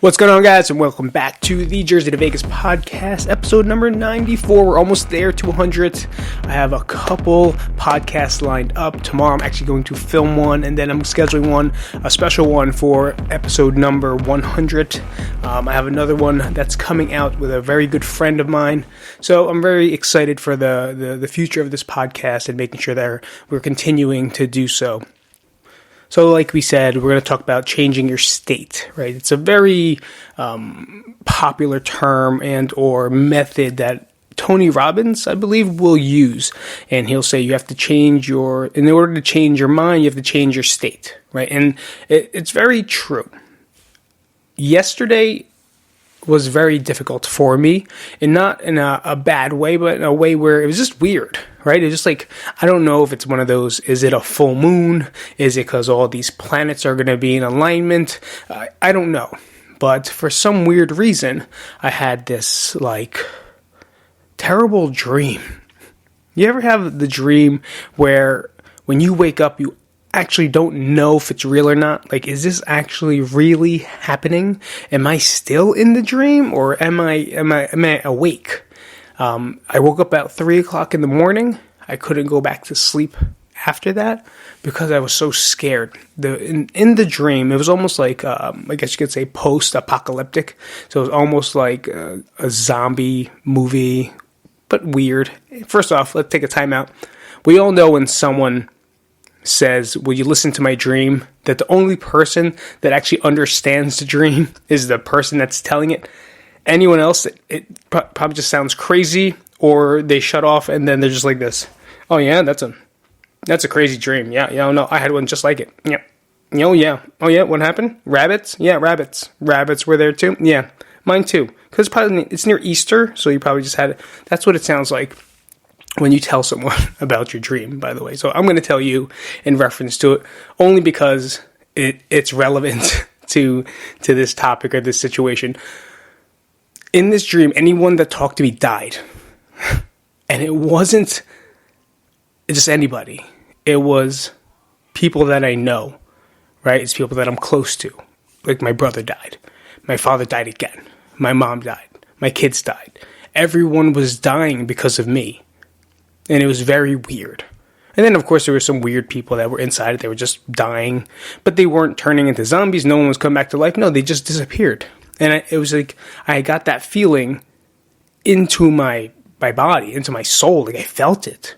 What's going on, guys, and welcome back to the Jersey to Vegas podcast, episode number 94. We're almost there to 100. I have a couple podcasts lined up. Tomorrow I'm actually going to film one, and then I'm scheduling a special one for episode number 100. I have another one that's coming out with a very good friend of mine. So I'm very excited for the future of this podcast and making sure that we're continuing to do so. So like we said, we're going to talk about changing your state, right? It's a very popular term and or method that Tony Robbins, I believe, will use. And he'll say you have to in order to change your mind, you have to change your state, right? And it's very true. Yesterday was very difficult for me, and not in a bad way, but in a way where it was just weird, right? It's just like, I don't know if it's one of those, is it a full moon? Is it because all these planets are going to be in alignment? I don't know. But for some weird reason, I had this, terrible dream. You ever have the dream where when you wake up, you actually don't know if it's real or not? Like, is this actually really happening? Am I still in the dream, or am I awake? I woke up about 3 o'clock in the morning. I couldn't go back to sleep after that because I was so scared. In the dream, it was almost like, I guess you could say post-apocalyptic. So it was almost like a zombie movie, but weird. First off, let's take a time out. We all know when someone says, will you listen to my dream, that the only person that actually understands the dream is the person that's telling it. Anyone else, it probably just sounds crazy, or they shut off and then they're just like this. Oh yeah, that's a crazy dream. Yeah, no, I had one just like it. Yeah. Oh yeah, what happened? Rabbits? Yeah, rabbits. Rabbits were there too? Yeah, mine too. Because it's near Easter, so you probably just had it. That's what it sounds like when you tell someone about your dream, by the way. So I'm going to tell you in reference to it, only because it's relevant to this topic or this situation. In this dream, anyone that talked to me died. And it wasn't just anybody. It was people that I know, right? It's people that I'm close to. Like, my brother died. My father died again. My mom died. My kids died. Everyone was dying because of me. And it was very weird. And then, of course, there were some weird people that were inside it. They were just dying. But they weren't turning into zombies. No one was coming back to life. No, they just disappeared. And it was like I got that feeling into my body, into my soul. Like, I felt it.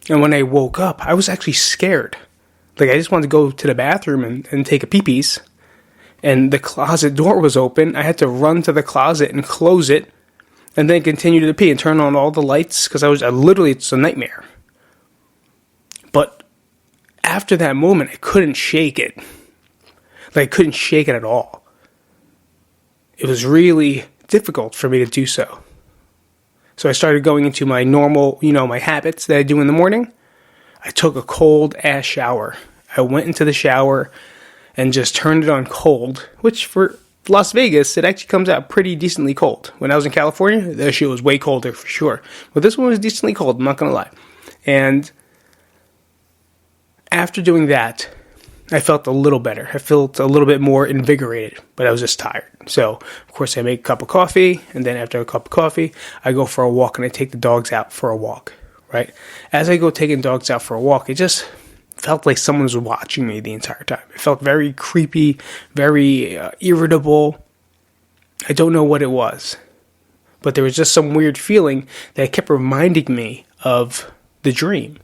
And when I woke up, I was actually scared. Like, I just wanted to go to the bathroom and take a pee-pees. And the closet door was open. I had to run to the closet and close it. And then continue to pee and turn on all the lights, because it's a nightmare. But after that moment, I couldn't shake it. Like, I couldn't shake it at all. It was really difficult for me to do so. So I started going into my normal, my habits that I do in the morning. I took a cold-ass shower. I went into the shower and just turned it on cold, which for Las Vegas, it actually comes out pretty decently cold. When I was in California, that shit was way colder for sure. But this one was decently cold, I'm not going to lie. And after doing that, I felt a little better. I felt a little bit more invigorated, but I was just tired. So, of course, I make a cup of coffee, and then after a cup of coffee, I go for a walk, and I take the dogs out for a walk, right? As I go taking dogs out for a walk, it just felt like someone was watching me the entire time. It felt very creepy, very irritable. I don't know what it was, but there was just some weird feeling that kept reminding me of the dream.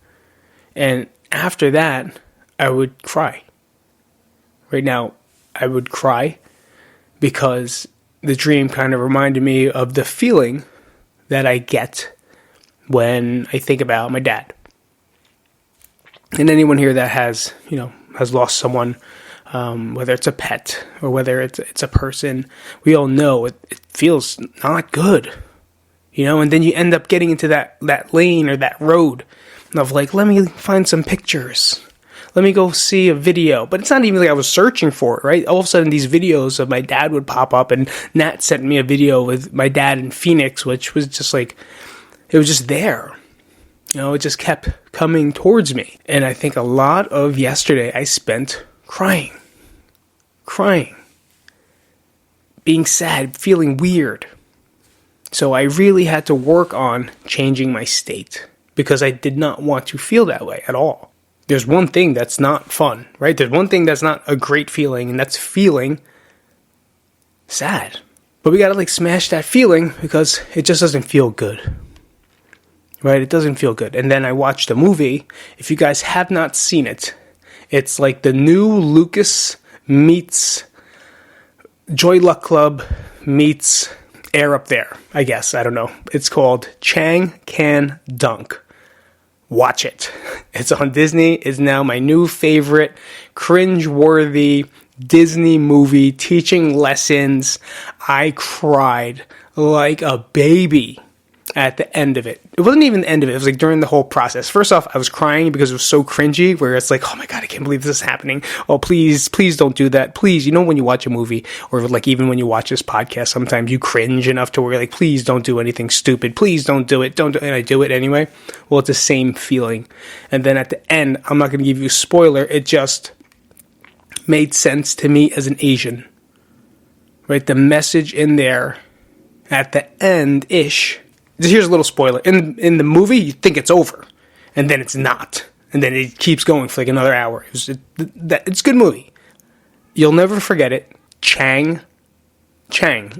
And after that, I would cry. Right now, I would cry because the dream kind of reminded me of the feeling that I get when I think about my dad. And anyone here that has lost someone, whether it's a pet or whether it's a person, we all know it feels not good, and then you end up getting into that lane or that road of like, let me find some pictures. Let me go see a video. But it's not even like I was searching for it, right? All of a sudden, these videos of my dad would pop up, and Nat sent me a video with my dad in Phoenix, which was just like, it was just there. It just kept coming towards me. And I think a lot of yesterday I spent crying. being sad, feeling weird. So I really had to work on changing my state because I did not want to feel that way at all. There's one thing that's not fun, right? There's one thing that's not a great feeling, and that's feeling sad. But we gotta like smash that feeling because it just doesn't feel good. Right? It doesn't feel good. And then I watched a movie. If you guys have not seen it, it's like the new Lucas meets Joy Luck Club meets Air Up There, I guess. I don't know. It's called Chang Can Dunk. Watch it. It's on Disney. It's now my new favorite cringe-worthy Disney movie teaching lessons. I cried like a baby at the end of it. It wasn't even the end of it. It was like during the whole process. First off, I was crying because it was so cringy, where it's like, oh my God, I can't believe this is happening. Oh, please don't do that. Please, you know, when you watch a movie, or like even when you watch this podcast, sometimes you cringe enough to where you're like, please don't do anything stupid. Please don't do it. Don't do it. And I do it anyway. Well, it's the same feeling. And then at the end, I'm not going to give you a spoiler. It just made sense to me as an Asian. Right? The message in there at the end-ish. Here's a little spoiler. In the movie, you think it's over, and then it's not, and then it keeps going for like another hour. It's a good movie. You'll never forget it. Chang.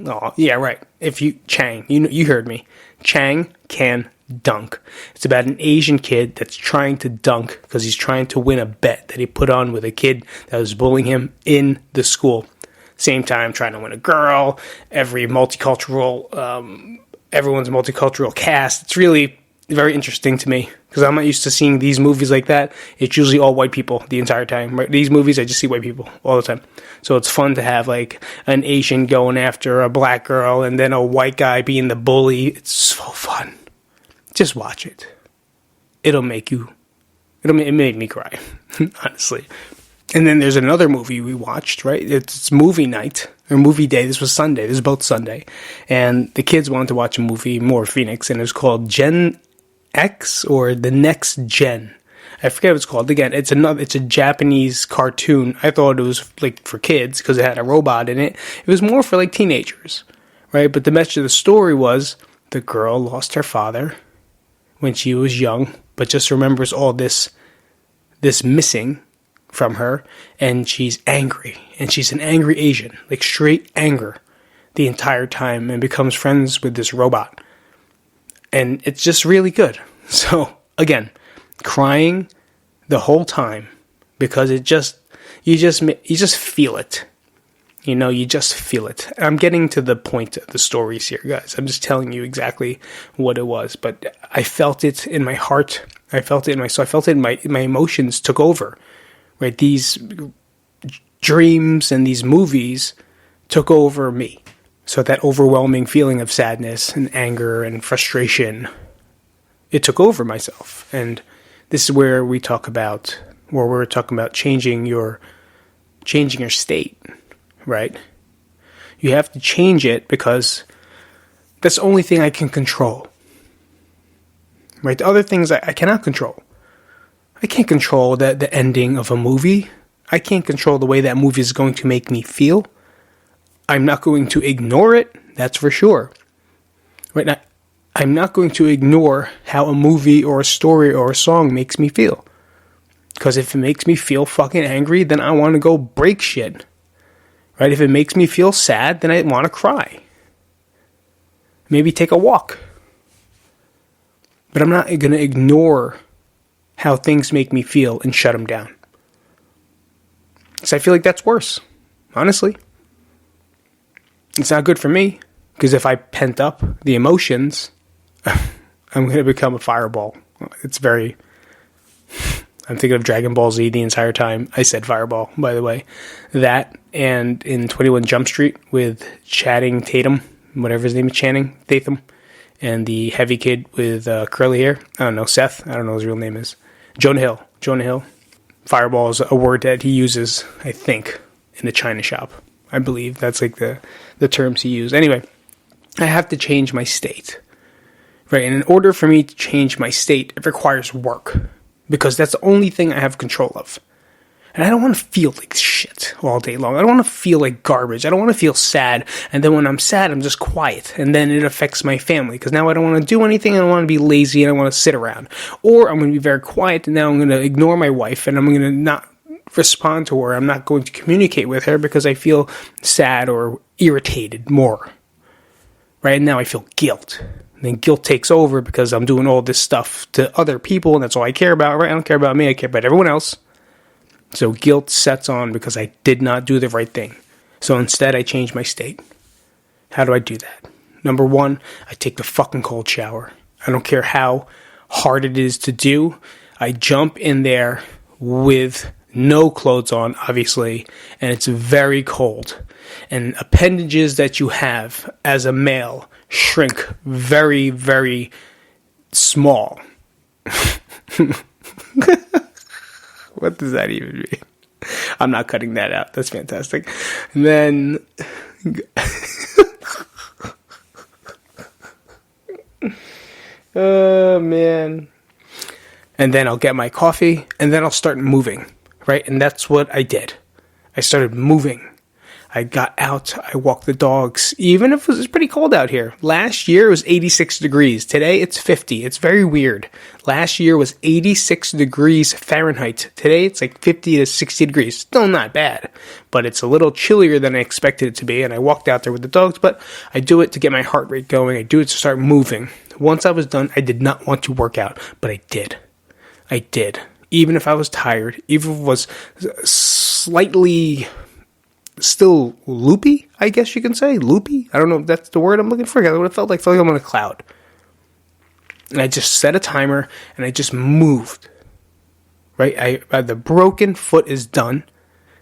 Oh, yeah, right. Chang, you heard me. Chang Can Dunk. It's about an Asian kid that's trying to dunk because he's trying to win a bet that he put on with a kid that was bullying him in the school. Same time, trying to win a girl. Everyone's a multicultural cast. It's really very interesting to me because I'm not used to seeing these movies like that. It's usually all white people the entire time. Right? These movies, I just see white people all the time. So it's fun to have like an Asian going after a black girl and then a white guy being the bully. It's so fun. Just watch it. It made me cry, honestly. And then there's another movie we watched, right? It's movie night, or movie day. This was Sunday. This is both Sunday. And the kids wanted to watch a movie, more Phoenix, and it was called Gen X, or The Next Gen. I forget what it's called. Again, it's a Japanese cartoon. I thought it was like for kids because it had a robot in it. It was more for like teenagers, right? But the message of the story was the girl lost her father when she was young, but just remembers all this missing from her, and she's angry, and she's an angry Asian, like straight anger the entire time, and becomes friends with this robot, and it's just really good. So again, crying the whole time because you just feel it. You just feel it. I'm getting to the point of the stories here, guys. I'm just telling you exactly what it was, but I felt it in my heart. I felt it in my soul. I felt it in my emotions took over. Right, these dreams and these movies took over me. So that overwhelming feeling of sadness and anger and frustration, it took over myself. And this is where we're talking about changing your state, right? You have to change it because that's the only thing I can control. Right? The other things I cannot control. I can't control the ending of a movie. I can't control the way that movie is going to make me feel. I'm not going to ignore it, that's for sure. Right now, I'm not going to ignore how a movie or a story or a song makes me feel. Because if it makes me feel fucking angry, then I want to go break shit. Right? If it makes me feel sad, then I want to cry. Maybe take a walk. But I'm not going to ignore how things make me feel and shut them down. Because I feel like that's worse, honestly. It's not good for me, because if I pent up the emotions, I'm going to become a fireball. I'm thinking of Dragon Ball Z the entire time. I said fireball, by the way. That, and in 21 Jump Street with Channing Tatum, whatever his name is, Channing Tatum, and the heavy kid with curly hair. I don't know, Seth. I don't know what his real name is. Jonah Hill. Fireball is a word that he uses, I think, in the China shop. I believe that's like the terms he used. Anyway, I have to change my state. Right? And in order for me to change my state, it requires work. Because that's the only thing I have control of. And I don't want to feel like shit all day long. I don't want to feel like garbage. I don't want to feel sad. And then when I'm sad, I'm just quiet. And then it affects my family. Because now I don't want to do anything. I don't want to be lazy. And I want to sit around. Or I'm going to be very quiet. And now I'm going to ignore my wife. And I'm going to not respond to her. I'm not going to communicate with her because I feel sad or irritated more. Right? And now I feel guilt. And then guilt takes over because I'm doing all this stuff to other people. And that's all I care about. Right? I don't care about me. I care about everyone else. So guilt sets on because I did not do the right thing. So instead, I change my state. How do I do that? Number one, I take the fucking cold shower. I don't care how hard it is to do. I jump in there with no clothes on, obviously, and it's very cold. And appendages that you have as a male shrink very, very small. What does that even mean? I'm not cutting that out. That's fantastic. And then... oh, man. And then I'll get my coffee, and then I'll start moving, right? And that's what I did. I started moving. I got out, I walked the dogs, even if it was pretty cold out here. Last year it was 86 degrees. Today it's 50. It's very weird. Last year was 86 degrees Fahrenheit. Today it's like 50 to 60 degrees. Still not bad, but it's a little chillier than I expected it to be. And I walked out there with the dogs, but I do it to get my heart rate going. I do it to start moving. Once I was done, I did not want to work out, but I did. I did. Even if I was tired, even if it was slightly... still loopy, I guess you can say. Loopy? I don't know if that's the word I'm looking for. I would have felt like I'm on a cloud. And I just set a timer, and I just moved. Right? The broken foot is done.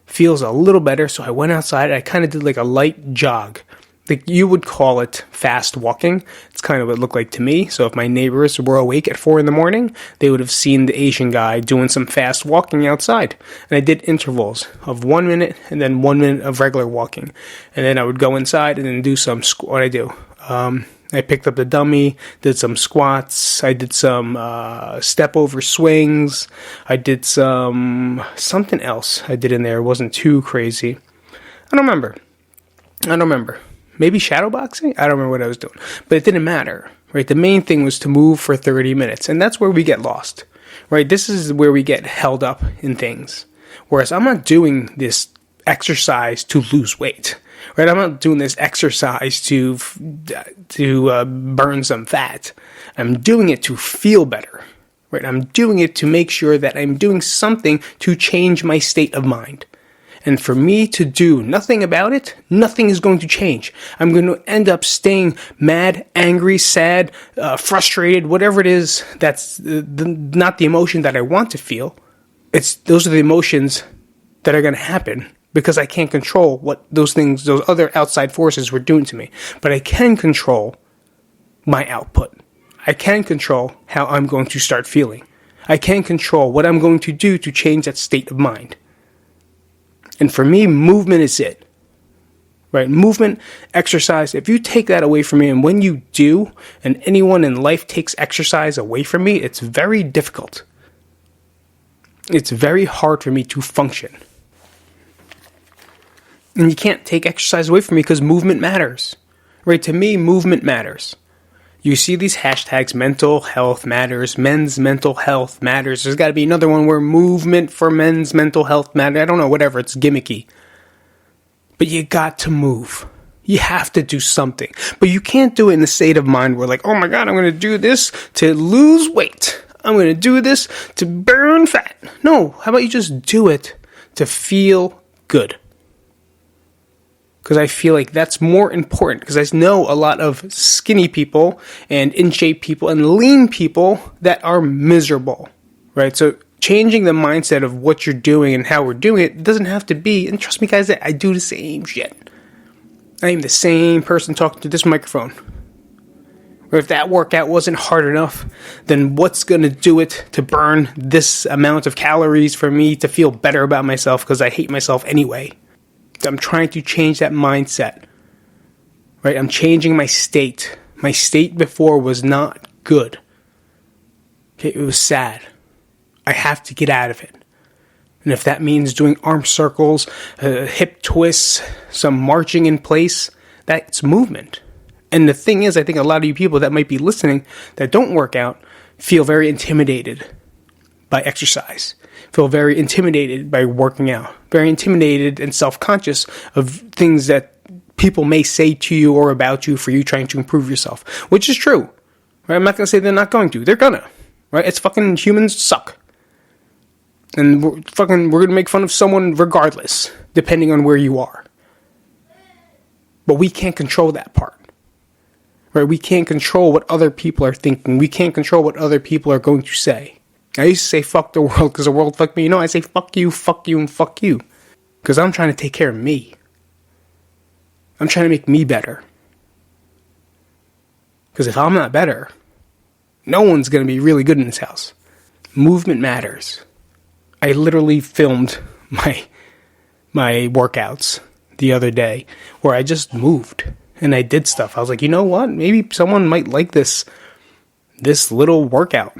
Feels a little better, so I went outside, and I kind of did like a light jog. Like you would call it fast walking. It's kind of what it looked like to me. So if my neighbors were awake at 4 a.m, they would have seen the Asian guy doing some fast walking outside. And I did intervals of 1 minute and then 1 minute of regular walking. And then I would go inside and then do some, what I do. I picked up the dummy, did some squats. I did some step over swings. I did something else I did in there. It wasn't too crazy. I don't remember. Maybe shadow boxing? I don't remember what I was doing. But it didn't matter, right? The main thing was to move for 30 minutes. And that's where we get lost, right? This is where we get held up in things. Whereas I'm not doing this exercise to lose weight, right? I'm not doing this exercise to burn some fat. I'm doing it to feel better, right? I'm doing it to make sure that I'm doing something to change my state of mind. And for me to do nothing about it, nothing is going to change. I'm going to end up staying mad, angry, sad, frustrated, whatever it is. That's not the emotion that I want to feel. Those are the emotions that are going to happen because I can't control what those things, those other outside forces were doing to me. But I can control my output. I can control how I'm going to start feeling. I can control what I'm going to do to change that state of mind. And for me, movement is it, right? Movement, exercise. If you take that away from me, and when you do, and anyone in life takes exercise away from me, it's very difficult. It's very hard for me to function. And you can't take exercise away from me because movement matters, right? To me, movement matters. You see these hashtags, mental health matters, men's mental health matters. There's got to be another one where movement for men's mental health matters. I don't know, whatever, it's gimmicky. But you got to move. You have to do something. But you can't do it in the state of mind where like, oh my God, I'm going to do this to lose weight. I'm going to do this to burn fat. No, how about you just do it to feel good? Because I feel like that's more important. Because I know a lot of skinny people and in shape people and lean people that are miserable, right? So changing the mindset of what you're doing and how we're doing it doesn't have to be, and trust me guys, I do the same shit. I am the same person talking to this microphone. Or if that workout wasn't hard enough, then what's going to do it to burn this amount of calories for me to feel better about myself because I hate myself anyway? I'm trying to change that mindset, right? I'm changing my state. My state before was not good. Okay, it was sad. I have to get out of it. And if that means doing arm circles, hip twists, some marching in place, that's movement. And the thing is, I think a lot of you people that might be listening that don't work out feel very intimidated by exercise, feel very intimidated by working out, very intimidated and self-conscious of things that people may say to you or about you for you trying to improve yourself, which is true. Right? I'm not going to say they're not going to. They're gonna. Right? It's fucking humans suck. And we're going to make fun of someone regardless, depending on where you are. But we can't control that part. Right? We can't control what other people are thinking. We can't control what other people are going to say. I used to say fuck the world because the world fucked me. I say fuck you, and fuck you. Because I'm trying to take care of me. I'm trying to make me better. Because if I'm not better, no one's going to be really good in this house. Movement matters. I literally filmed my workouts the other day where I just moved and I did stuff. I was like, you know what? Maybe someone might like this little workout,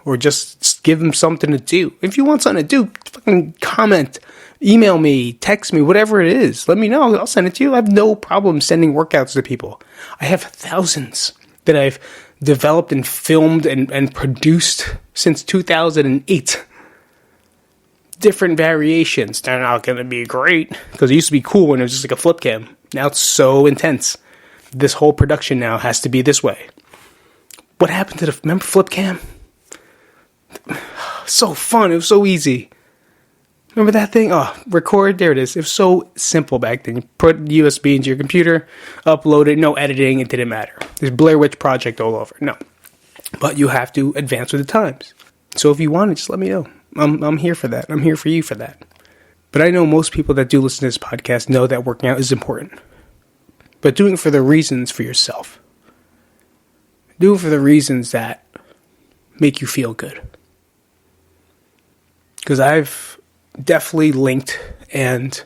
or just give them something to do. If you want something to do, fucking comment, email me, text me, whatever it is. Let me know. I'll send it to you. I have no problem sending workouts to people. I have thousands that I've developed and filmed and produced since 2008. Different variations. They're not going to be great because it used to be cool when it was just like a flip cam. Now it's so intense. This whole production now has to be this way. What happened to remember flip cam? So fun. It was so easy. Remember that thing? Oh, record. There it is. It was so simple back then. You put USB into your computer, upload it, no editing. It didn't matter. There's Blair Witch Project all over. No. But you have to advance with the times. So if you want it, just let me know. I'm here for that. I'm here for you for that. But I know most people that do listen to this podcast know that working out is important. But do it for the reasons for yourself. Do it for the reasons that make you feel good. Because I've definitely linked and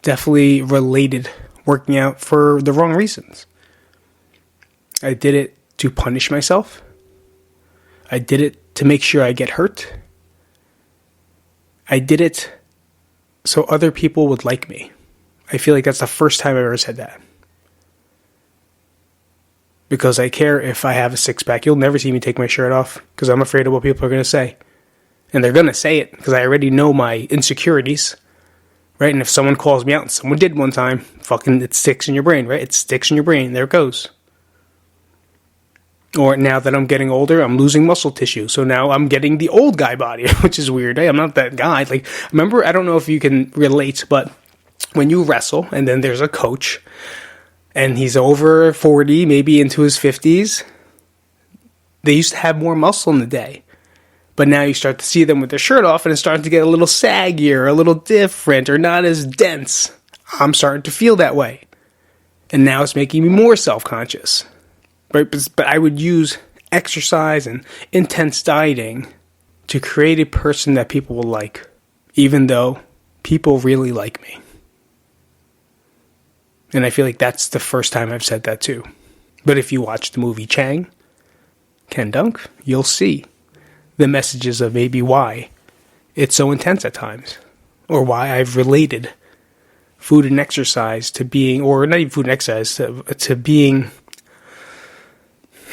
definitely related working out for the wrong reasons. I did it to punish myself. I did it to make sure I get hurt. I did it so other people would like me. I feel like that's the first time I've ever said that. Because I care if I have a six-pack. You'll never see me take my shirt off because I'm afraid of what people are going to say. And they're going to say it because I already know my insecurities. Right? And if someone calls me out, and someone did one time, fucking it sticks in your brain, right? It sticks in your brain. There it goes. Or now that I'm getting older, I'm losing muscle tissue. So now I'm getting the old guy body, which is weird. Hey, I'm not that guy. Like, remember, I don't know if you can relate, but when you wrestle and then there's a coach and he's over 40, maybe into his 50s, they used to have more muscle in the day. But now you start to see them with their shirt off and it's starting to get a little saggier, a little different, or not as dense. I'm starting to feel that way. And now it's making me more self-conscious. Right? But I would use exercise and intense dieting to create a person that people will like, even though people really like me. And I feel like that's the first time I've said that too. But if you watch the movie Chang, Ken Dunk, you'll see the messages of maybe why it's so intense at times. Or why I've related food and exercise to being, or not even food and exercise, to being...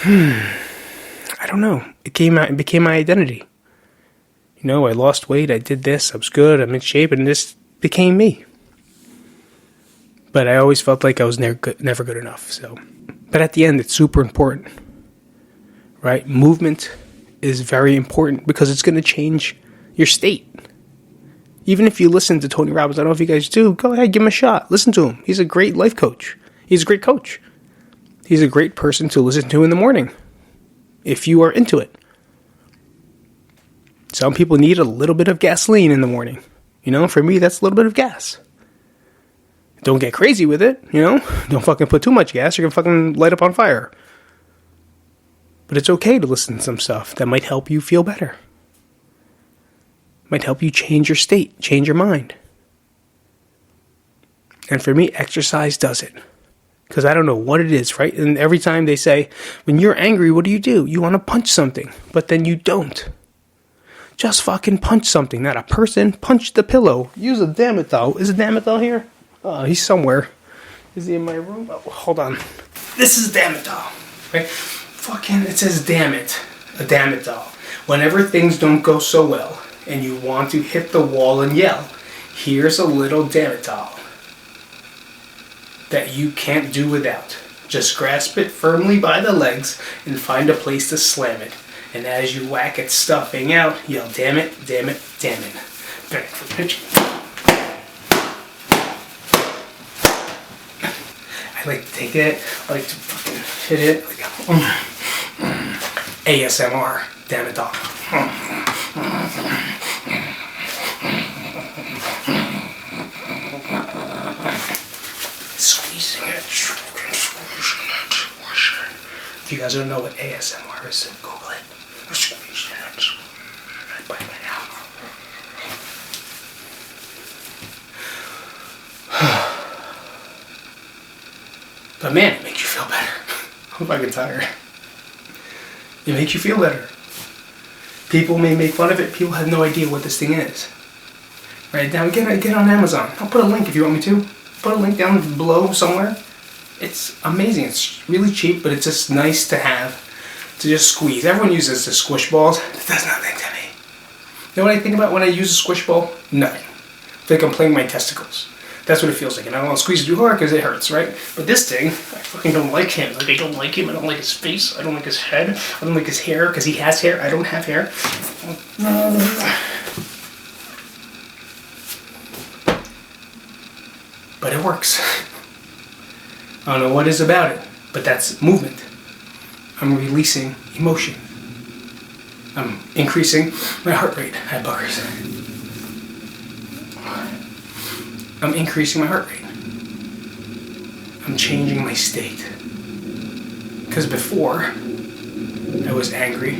I don't know. It became my identity. You know, I lost weight, I did this, I was good, I'm in shape, and this became me. But I always felt like I was never good enough. So, but at the end, it's super important, right? Movement is very important because it's going to change your state. Even if you listen to Tony Robbins, I don't know if you guys do, go ahead, give him a shot. Listen to him. He's a great life coach. He's a great coach. He's a great person to listen to in the morning, if you are into it. Some people need a little bit of gasoline in the morning. You know, for me, that's a little bit of gas. Don't get crazy with it, you know? Don't fucking put too much gas, you're gonna fucking light up on fire. But it's okay to listen to some stuff that might help you feel better. Might help you change your state, change your mind. And for me, exercise does it. Because I don't know what it is, right? And every time they say, when you're angry, what do? You want to punch something, but then you don't. Just fucking punch something, not a person. Punch the pillow. Use a Damitol. Is a Damitol here? Oh, he's somewhere. Is he in my room? Oh, hold on. This is Damitol. Right? Fucking, it says damn it. A Damitol. Whenever things don't go so well and you want to hit the wall and yell, here's a little Damitol that you can't do without. Just grasp it firmly by the legs and find a place to slam it. And as you whack its stuffing out, yell, damn it, damn it, damn it. Back to the pitch. I like to take it, I like to fucking hit it like ASMR, damn it dog. Squeezing it, squeezing it. If you guys don't know what ASMR is, Google it. Squeezing it. By my But man, it makes you feel better. I'm fucking tired. It makes you feel better. People may make fun of it. People have no idea what this thing is. Right now, get on Amazon. I'll put a link if you want me to. Put a link down below somewhere. It's amazing. It's really cheap, but it's just nice to have to just squeeze. Everyone uses the squish balls. It does nothing to me. You know what I think about when I use a squish ball? Nothing. I feel like I'm playing my testicles. That's what it feels like, and I don't want to squeeze it too hard because it hurts, right? But this thing, I fucking don't like him. Like, I don't like him. I don't like his face. I don't like his head. I don't like his hair because he has hair. I don't have hair. But it works. I don't know what is about it, but that's movement. I'm releasing emotion. I'm increasing my heart rate. I have buggers. I'm increasing my heart rate. I'm changing my state. Because before, I was angry,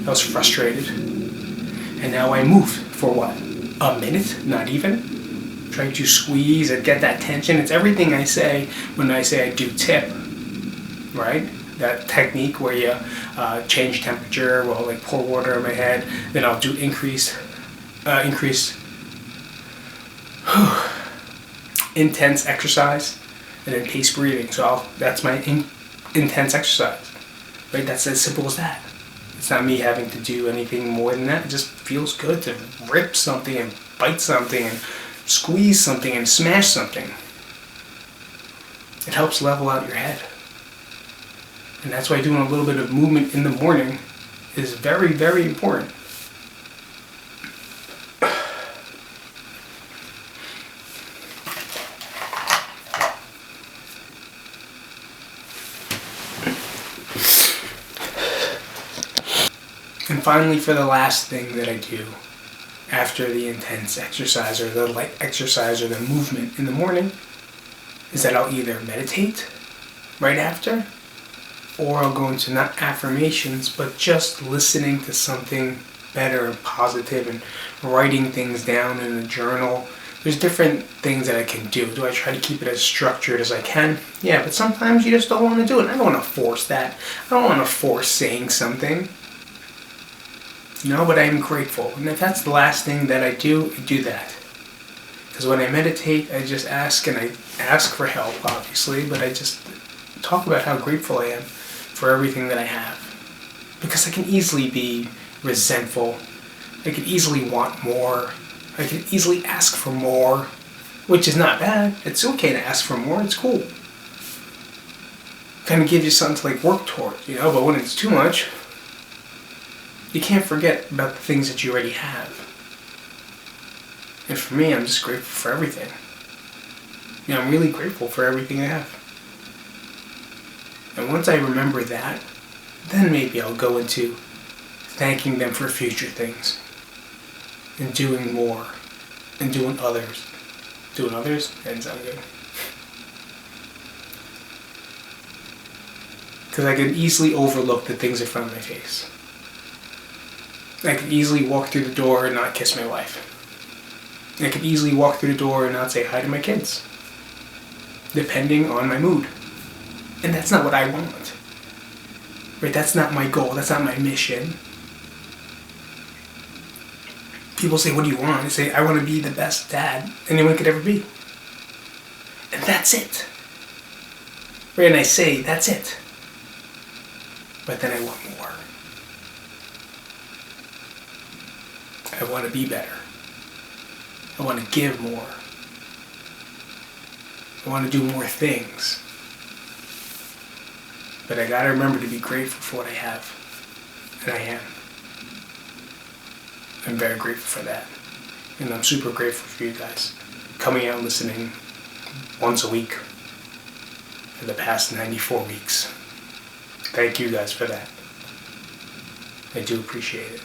I was frustrated, and now I move for what? A minute? Not even? Trying to squeeze and get that tension. It's everything I say when I say I do tip, right? That technique where you change temperature, well, like pour water on my head, then I'll do increased intense exercise, and then pace breathing. So that's my intense exercise, right? That's as simple as that. It's not me having to do anything more than that. It just feels good to rip something and bite something and squeeze something and smash something. It helps level out your head. And that's why doing a little bit of movement in the morning is very, very important. And finally, for the last thing that I do after the intense exercise or the light exercise or the movement in the morning is that I'll either meditate right after, or I'll go into not affirmations, but just listening to something better and positive and writing things down in a journal. There's different things that I can do. Do I try to keep it as structured as I can? Yeah, but sometimes you just don't want to do it. I don't want to force that. I don't want to force saying something. No, but I am grateful. And if that's the last thing that I do that. Because when I meditate, I just ask, and I ask for help, obviously, but I just talk about how grateful I am for everything that I have. Because I can easily be resentful. I can easily want more. I can easily ask for more, which is not bad. It's okay to ask for more. It's cool. Kind of gives you something to like work towards, you know, but when it's too much, you can't forget about the things that you already have. And for me, I'm just grateful for everything. You know, I'm really grateful for everything I have. And once I remember that, then maybe I'll go into thanking them for future things. And doing more. And doing others. Doing others? That didn't sound good. Because I can easily overlook the things in front of my face. I could easily walk through the door and not kiss my wife. I could easily walk through the door and not say hi to my kids. Depending on my mood. And that's not what I want. Right? That's not my goal. That's not my mission. people say, what do you want? I say, I want to be the best dad anyone could ever be. And that's it. Right? And I say, that's it. But then I want more. I want to be better. I want to give more. I want to do more things. But I gotta remember to be grateful for what I have. And I am. I'm very grateful for that. And I'm super grateful for you guys coming out and listening once a week for the past 94 weeks. Thank you guys for that. I do appreciate it.